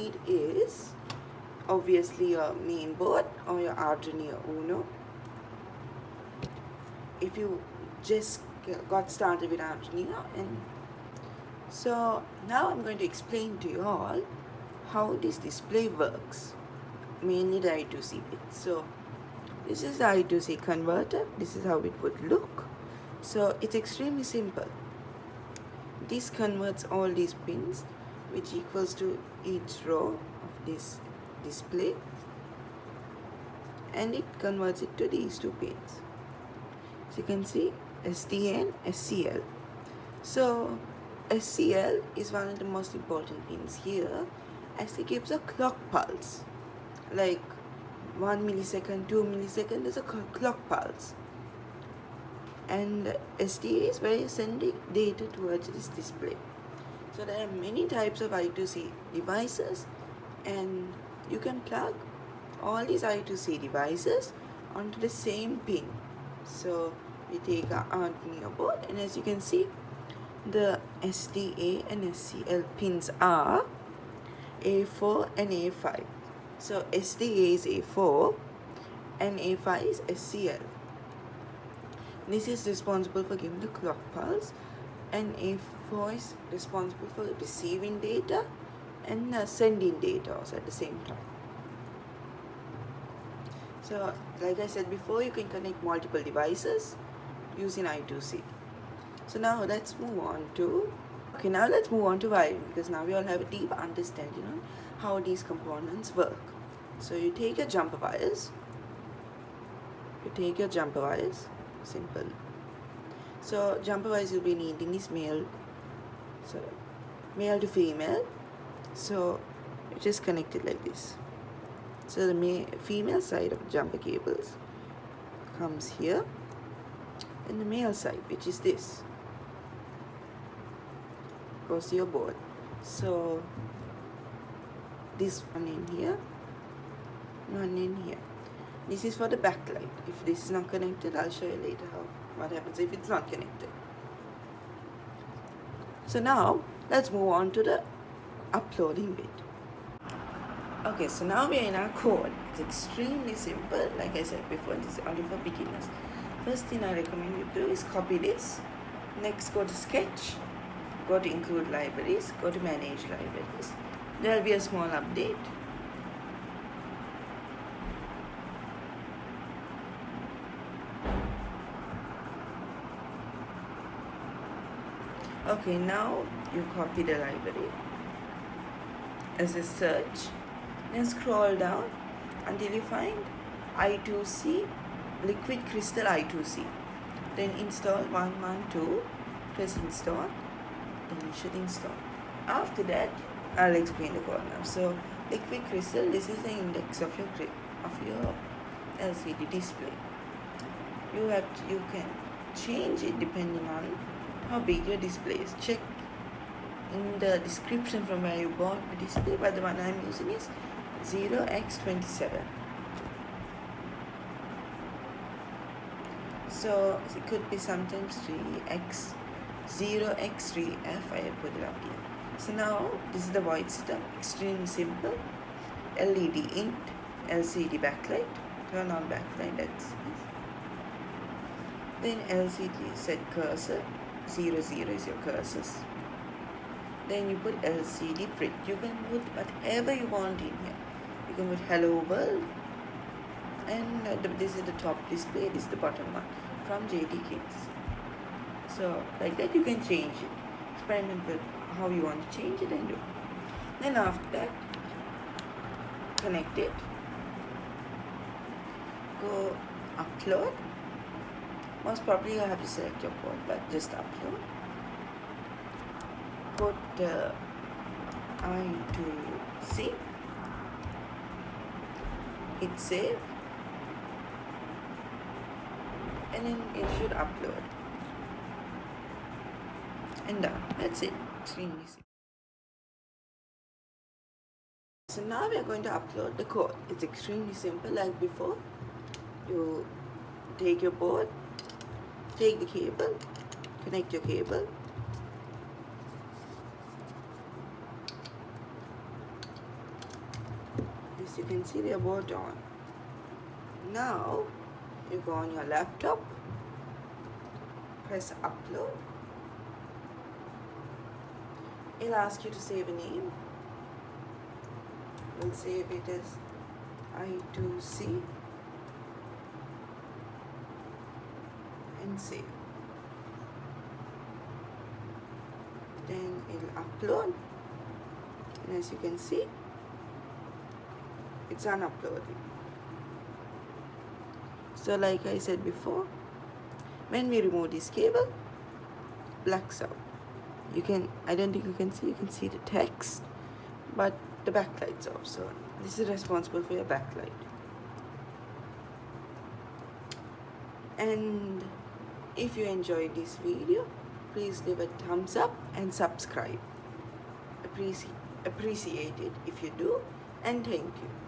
need is obviously your main board or your Arduino Uno. If you just got started with Arduino. And so now I'm going to explain to you all how this display works, mainly the I2C bit. So this is the I2C converter. This is how it would look. So it's extremely simple. This converts all these pins, which equals to each row of this display, and it converts it to these two pins. So you can see SD and SCL. So SCL is one of the most important pins here, as it gives a clock pulse, like 1 millisecond, 2 millisecond is a clock pulse. And SDA is where you're sending data towards this display. So there are many types of I2C devices, and you can plug all these I2C devices onto the same pin. So we take our Arduino board, and as you can see, the SDA and SCL pins are A4 and A5. So SDA is A4 and A5 is SCL. This is responsible for giving the clock pulse, and A4 is responsible for receiving data and sending data also at the same time. So like I said before, you can connect multiple devices using I2C. So now let's move on to wiring, because now we all have a deep understanding on how these components work. So you take your jumper wires. Simple. So jumper wires you'll be needing is male to female. So you just connect it like this. So the female side of the jumper cables comes here, and the male side, which is this, goes to your board. So this one in here, one in here. This is for the backlight. If this is not connected, I'll show you later what happens if it's not connected. So now let's move on to the uploading bit. Okay, so now we are in our code. It's extremely simple. Like I said before, this is only for beginners. First thing I recommend you do is copy this. Next, go to Sketch, go to Include Libraries, go to Manage Libraries. There will be a small update. Okay, now you copy the library as a search, then scroll down until you find i2c, liquid crystal i2c. Then install 112, press install, then you should install. After that, I'll explain the code now. So liquid crystal, this is the index of your LCD display. You can change it depending on how big your display is. Check in the description from where you bought the display, but the one I'm using is 0x27. So it could be sometimes 3x, 0x3f. I have put it up here. So now this is the void setup, extremely simple. LED int, LCD backlight, turn on backlight, that's nice. Then LCD set cursor, 00 is your cursors. Then you put LCD print. You can put whatever you want in here. You can put hello world, and this is the top display, this is the bottom one from JD Kids. So like that you can change it. Experiment with how you want to change it and do it. Then after that, connect it, go upload. Most probably you have to select your port, but just upload. Put i2c, hit save, and then it should upload. And done. That's it. Extremely simple. So now we are going to upload the code. It's extremely simple. Like before, you take your board, take the cable, connect your cable, as you can see, they are both on. Now you go on your laptop, press upload. It'll ask you to save a name. We'll save it as i2c and save. Then it'll upload, and as you can see, it's unuploading. So like I said before, when we remove this cable, blacks out. I don't think you can see the text, but the backlight's off. So this is responsible for your backlight. And if you enjoyed this video, please leave a thumbs up and subscribe. Appreciate it if you do, and thank you.